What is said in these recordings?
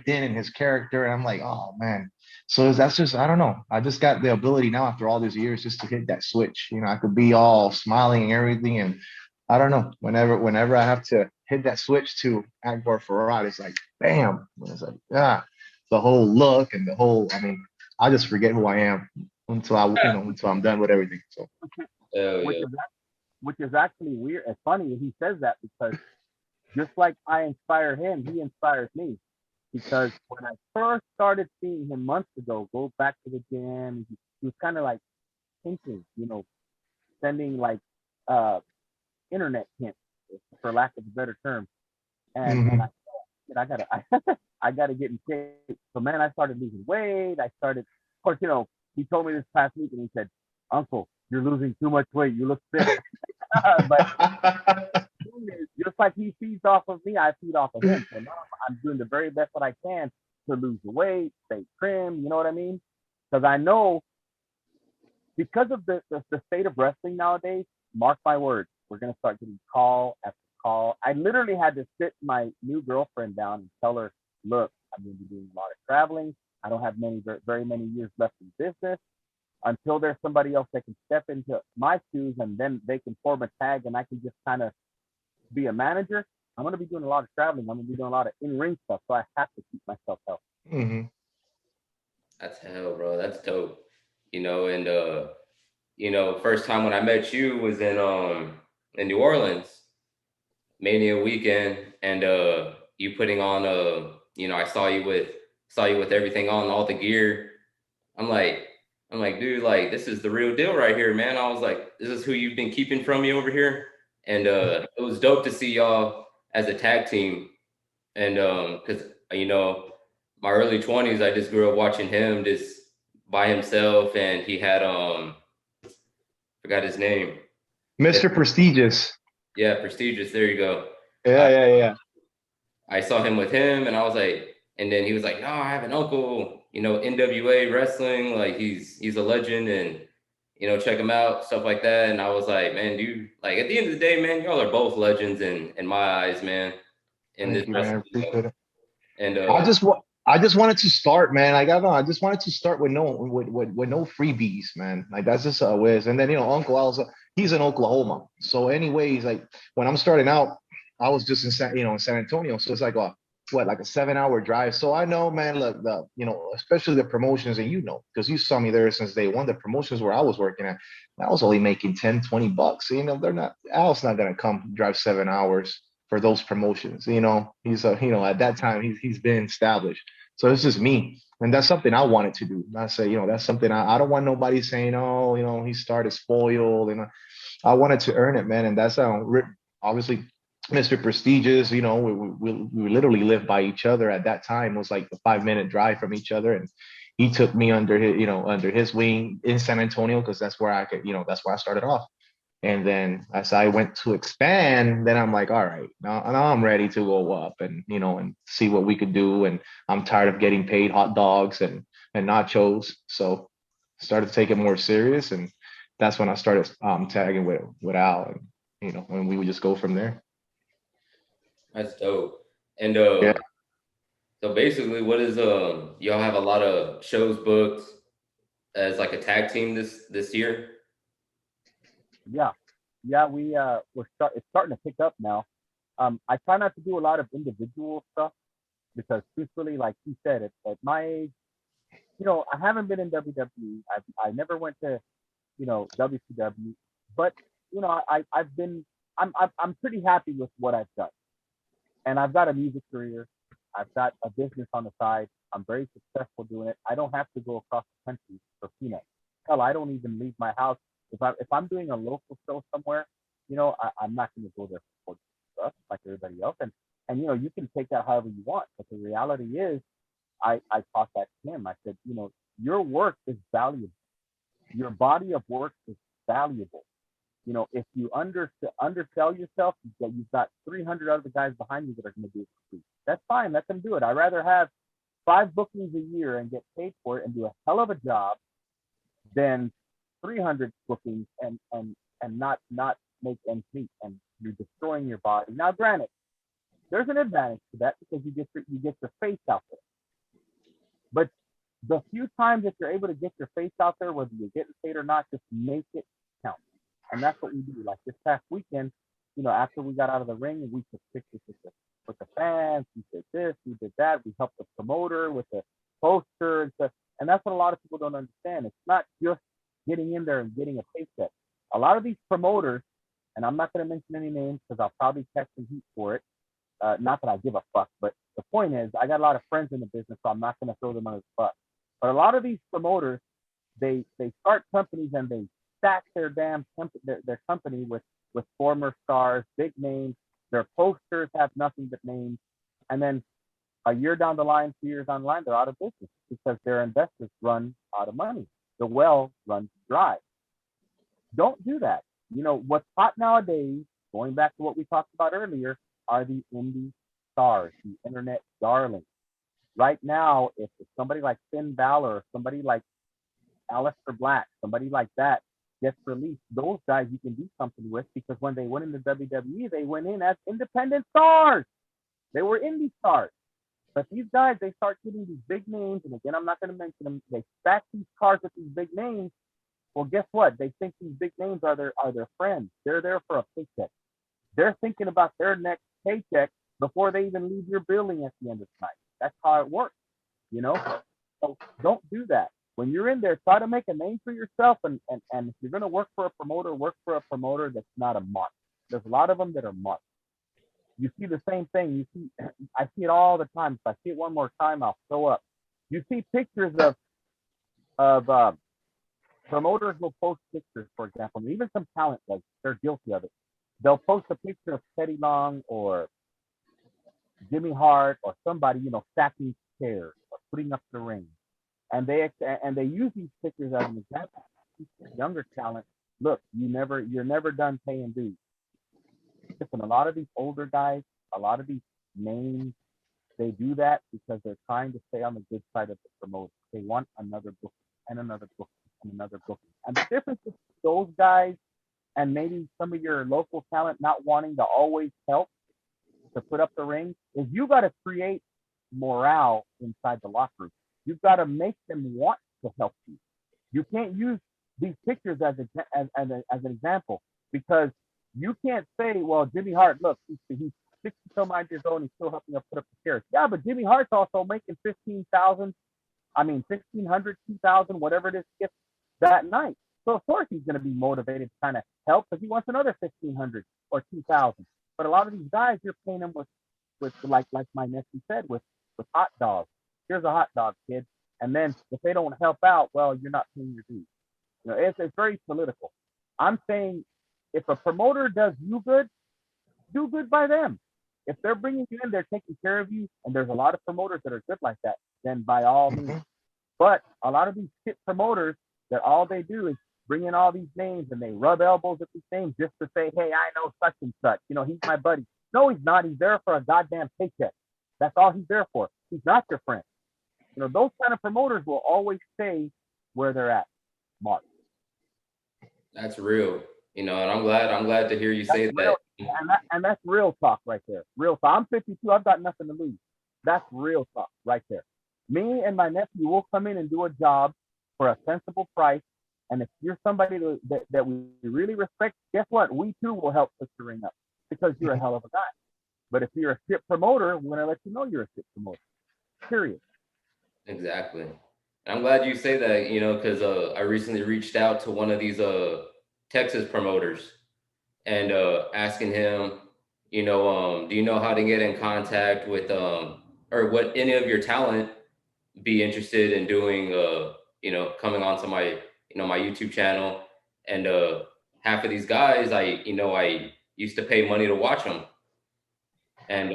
in his character, and I'm like, oh man. So that's just, I don't know. I just got the ability now after all these years just to hit that switch. You know, I could be all smiling and everything, and I don't know. Whenever I have to hit that switch to Akbar Farat, it's like bam. It's like the whole look and the whole. I mean, I just forget who I am until I'm done with everything. So Hell which yeah. is which is actually weird. It's funny he says that because just like I inspire him, he inspires me. Because when I first started seeing him months ago, go back to the gym, he was kind of like hinting, sending like uh internet hints, for lack of a better term. And mhm. I gotta I gotta get in shape. So man, I started losing weight. I started, of course, he told me this past week, and he said, "Uncle, you're losing too much weight. You look fit." But just like he feeds off of me, I feed off of him. So now I'm doing the very best that I can to lose the weight, stay trim. You know what I mean? Because I know, because of the state of wrestling nowadays, mark my words, we're gonna start getting call after call. I literally had to sit my new girlfriend down and tell her, look, I'm gonna be doing a lot of traveling. I don't have very many years left in business. Until there's somebody else that can step into my shoes and then they can form a tag and I can just kind of be a manager. I'm gonna be doing a lot of traveling. I'm gonna be doing a lot of in-ring stuff. So I have to keep myself healthy. Mhm. That's hell, bro. That's dope. And first time when I met you was in New Orleans, Mania weekend, and you putting on I saw you with everything on, all the gear. I'm like I'm like, dude, like this is the real deal right here, man. I was like, this is who you've been keeping from me over here. And it was dope to see y'all as a tag team. And because you know, my early 20s, I just grew up watching him just by himself, and he had forgot his name. His, Mr. Prestigious. yeah, prestigious. There you go. Yeah, I yeah, yeah. I saw him with him, and I was like, and then he was like, no, I have an uncle, NWA wrestling, like he's a legend, and check him out, stuff like that. And I was like, man, dude, like at the end of the day, man, y'all are both legends in my eyes, man, in this Thank you, man. wrestling. Appreciate it. And I just wanted to start, man. I got no. I just wanted to start with with no freebies, man. Like that's just how it is. And then Uncle also, he's in Oklahoma. So, anyways, like when I'm starting out, I was just in San Antonio. So it's like like a 7 hour drive. So I know, man. Look, especially the promotions, and because you saw me there since day one. The promotions where I was working at, I was only making 10, 20 bucks. They're not. Al's not gonna come drive 7 hours for those promotions. He's at that time he's been established. So it's just me. And that's something I wanted to do. I say, that's something I don't want nobody saying, oh, he started spoiled. And I wanted to earn it, man. And that's how, obviously, Mr. Prestigious, we literally lived by each other at that time. It was like a 5 minute drive from each other. And he took me under his wing in San Antonio because that's where that's where I started off. And then as I went to expand, then I'm like, all right, now I'm ready to go up and see what we could do. And I'm tired of getting paid hot dogs and nachos. So started to take it more serious. And that's when I started tagging with Al and we would just go from there. that's dope. And Yeah. so basically, what is y'all have a lot of shows booked as like a tag team this year? Yeah, yeah, it's starting to pick up now. I try not to do a lot of individual stuff because truthfully, like you said, at my age, I haven't been in WWE. I never went to WCW, but I've been I'm pretty happy with what I've done, and I've got a music career. I've got a business on the side. I'm very successful doing it. I don't have to go across the country for peanuts. Hell, I don't even leave my house. If I'm doing a local show somewhere, I'm not going to go there for stuff like everybody else. And you can take that however you want. But the reality is, I taught that to him. I said, your work is valuable. Your body of work is valuable. If you undersell yourself, you've got 300 other guys behind you that are going to do it for free. That's fine. Let them do it. I'd rather have 5 bookings a year and get paid for it and do a hell of a job than 300 bookings and not make ends meet, and you're destroying your body. Now, granted, There's an advantage to that because you get your face out there. But the few times that you're able to get your face out there, whether you're getting paid or not, just make it count. And that's what we do. Like this past weekend, after we got out of the ring, we took pictures with the fans. We did this, we did that. We helped the promoter with the poster and stuff. And that's what a lot of people don't understand. It's not just getting in there and getting a paycheck. A lot of these promoters, and I'm not going to mention any names because I'll probably catch some heat for it. Not that I give a fuck, but the point is, I got a lot of friends in the business, so I'm not going to throw them under the bus. But a lot of these promoters, they start companies and they stack their their company with former stars, big names. Their posters have nothing but names, and then a year down the line, 2 years down the line, they're out of business because their investors run out of money. The well runs dry. Don't do that. What's hot nowadays, going back to what we talked about earlier, are the indie stars, the internet darlings. Right now, if somebody like Finn Balor, somebody like Aleister Black, somebody like that gets released, those guys you can do something with because when they went into WWE, they went in as independent stars. They were indie stars. But these guys, they start getting these big names, and again, I'm not going to mention them. They stack these cards with these big names. Well, guess what? They think these big names are their friends. They're there for a paycheck. They're thinking about their next paycheck before they even leave your building at the end of the night. That's how it works, So don't do that. When you're in there, try to make a name for yourself. And if you're going to work for a promoter that's not a mark. There's a lot of them that are marked. You see the same thing. I see it all the time. If I see it one more time, I'll show up. You see pictures of promoters will post pictures, for example, and even some talent, like they're guilty of it. They'll post a picture of Teddy Long or Jimmy Hart or somebody, stacking chairs or putting up the ring, and they use these pictures as an example. Younger talent, look, you're never done paying dues. Listen, a lot of these older guys, a lot of these names, they do that because they're trying to stay on the good side of the promoter. They want another book and another book and another book. And the difference with those guys and maybe some of your local talent not wanting to always help to put up the ring is you got to create morale inside the locker room. You've got to make them want to help you. You can't use these pictures as an example because you can't say, well, Jimmy Hart, look, he's 60-some odd years old and he's still helping us put up the chairs. Yeah, but Jimmy Hart's also making 1,500, 2,000, whatever it is, that night. So of course he's going to be motivated to kind of help because he wants another 1,500 or 2,000. But a lot of these guys, you're paying them with like my nephew said, with hot dogs. Here's a hot dog, kid. And then if they don't help out, well, you're not paying your dues. It's very political. I'm saying if a promoter does you good, do good by them. If they're bringing you in, they're taking care of you, and there's a lot of promoters that are good like that, then by all means. But a lot of these shit promoters that all they do is bring in all these names and they rub elbows at these names just to say, hey, I know such and such. He's my buddy. No, he's not. He's there for a goddamn paycheck. That's all he's there for. He's not your friend. Those kind of promoters will always stay where they're at, Mark. That's real. And I'm glad to hear you say that. And that's real talk right there. Real talk. I'm 52. I've got nothing to lose. That's real talk right there. Me and my nephew will come in and do a job for a sensible price. And if you're somebody that we really respect, guess what? We too will help put your ring up because you're a hell of a guy. But if you're a shit promoter, we're going to let you know you're a shit promoter. Period. Exactly. I'm glad you say that, because I recently reached out to one of these Texas promoters and asking him, do you know how to get in contact with or what any of your talent be interested in doing, coming onto my, my YouTube channel. And half of these guys, I used to pay money to watch them. And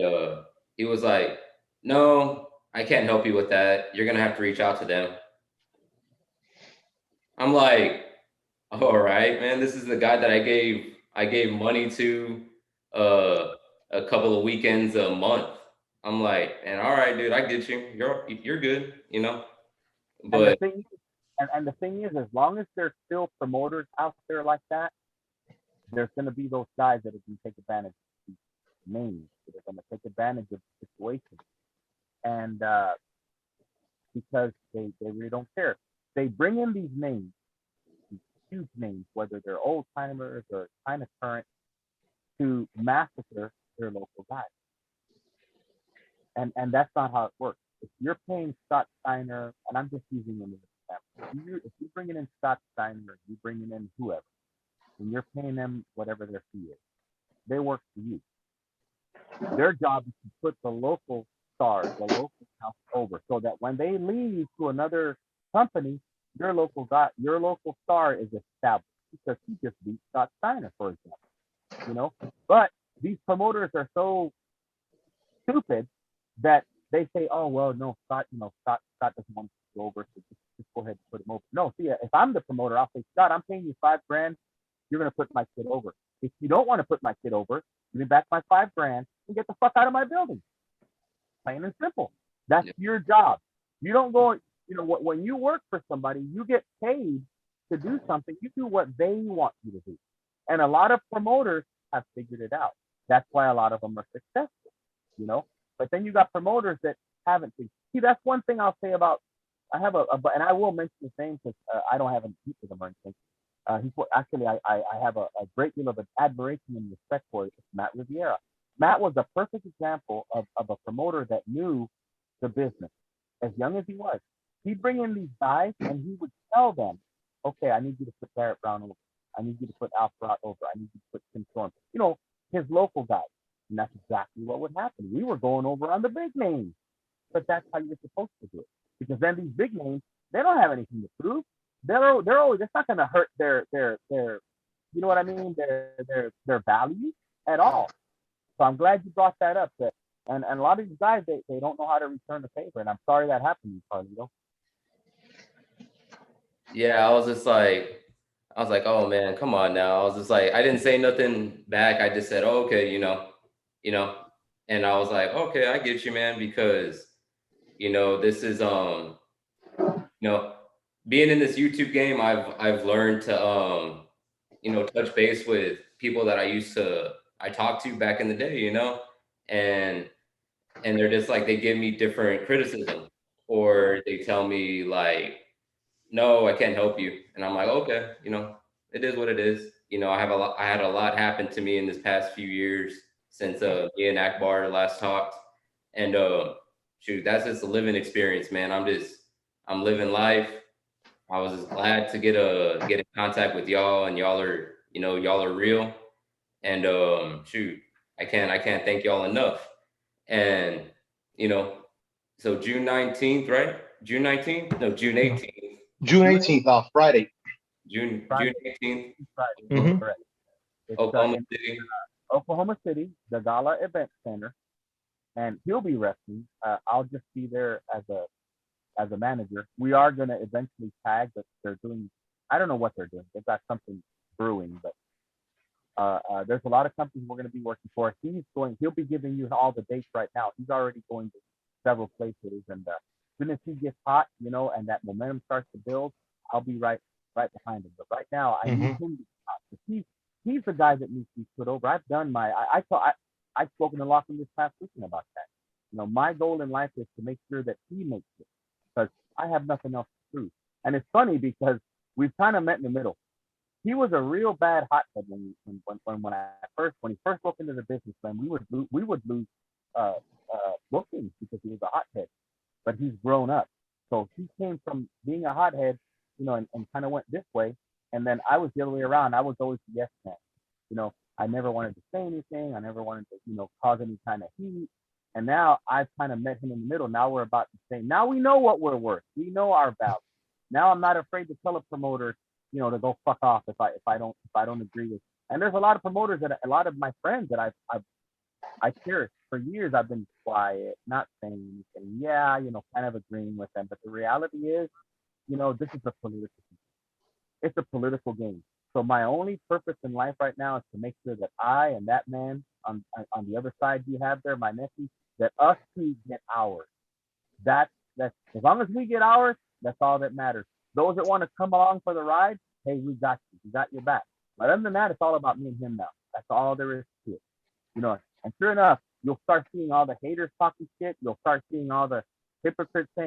he was like, no, I can't help you with that. You're going to have to reach out to them. I'm like, all right, man, this is the guy that I gave money to a couple of weekends a month. I'm like, and all right, dude, I get you. You're good, But and the thing is, as long as there's still promoters out there like that, there's going to be those guys that can take advantage. names. They're going to take advantage of the situation. And because they really don't care. They bring in these names, these huge names, whether they're old timers or kind of current, to massacre their local guys. And that's not how it works. If you're paying Scott Steiner, and I'm just using him as an example, if you're bringing in Scott Steiner, you're bringing in whoever, and you're paying them whatever their fee is, they work for you. Their job is to put the local stars, the local house over, so that when they leave to another company, your local star is established because he just beat Scott Steiner, for example. But these promoters are so stupid that they say, "Oh well, no, Scott doesn't want to go over, so just go ahead and put him over." No, see, if I'm the promoter, I'll say, "Scott, I'm paying you $5,000. You're gonna put my kid over. If you don't want to put my kid over, give me back my $5,000 and get the fuck out of my building." Plain and simple. That's your job. You don't go. When you work for somebody, you get paid to do something. You do what they want you to do, and a lot of promoters have figured it out. That's why a lot of them are successful. But then you got promoters that haven't. See, that's one thing I'll say about. I have and I will mention his name because I don't have any heat with him or anything. I have a great deal of admiration and respect for it. It's Matt Riviera. Matt was a perfect example of a promoter that knew the business. As young as he was, he'd bring in these guys and he would tell them, "Okay, I need you to put Barrett Brown over. I need you to put Al Farat over. I need you to put Tim Storm." His local guys. And that's exactly what would happen. We were going over on the big names, but that's how you're supposed to do it. Because then these big names, they don't have anything to prove. They're always. It's not going to hurt their you know what I mean, their value at all. So I'm glad you brought that up. And a lot of these guys, they don't know how to return the favor, and I'm sorry that happened, Carlito. Yeah, I was like, oh man, come on now. I was just like, I didn't say nothing back. I just said, oh, okay, and I was like, okay, I get you, man, because this is being in this YouTube game, I've learned to touch base with people that I talked to back in the day, and they're just like, they give me different criticism, or they tell me like, no, I can't help you. And I'm like, okay, it is what it is. I had a lot happen to me in this past few years since me and Akbar last talked. And shoot, that's just a living experience, man. I'm living life. I was just glad to get in contact with y'all, and y'all are real. And shoot, I can't thank y'all enough. And so June 19th, right? June 19th? No, June 18th. June 18th, Friday. June 18th. Friday. Mhm. Correct. It's Oklahoma in City. Oklahoma City, the Gala Event Center, and he'll be wrestling. I'll just be there as a manager. We are going to eventually tag, but they're doing. I don't know what they're doing. They've got something brewing, but there's a lot of companies we're going to be working for. He'll be giving you all the dates right now. He's already going to several places, and as soon as he gets hot, and that momentum starts to build, I'll be right behind him. But right now, I need him to be hot. He's the guy that needs to be put over. I've done I've spoken to Lachlan this past weekend about that. My goal in life is to make sure that he makes it, because I have nothing else to prove. And it's funny because we've kind of met in the middle. He was a real bad hothead when he first broke into the business. Man, we would lose bookings because he was a hothead. But he's grown up, so he came from being a hothead, and kind of went this way. And then I was the other way around. I was always the yes man. I never wanted to say anything. I never wanted to, cause any kind of heat. And now I've kind of met him in the middle. Now we're about to say, now we know what we're worth. We know our value. Now I'm not afraid to tell a promoter, to go fuck off if I don't agree with. And there's a lot of promoters a lot of my friends that I cherish. For years I've been quiet, not saying anything. Yeah, kind of agreeing with them. But the reality is, this is a it's a political game. So my only purpose in life right now is to make sure that I and that man on the other side you have there, my nephew, that us two get ours. That's as long as we get ours, that's all that matters. Those that want to come along for the ride, hey, we got you. We got your back. But other than that, it's all about me and him now. That's all there is to it. And sure enough, you'll start seeing all the haters talking shit. You'll start seeing all the hypocrites saying,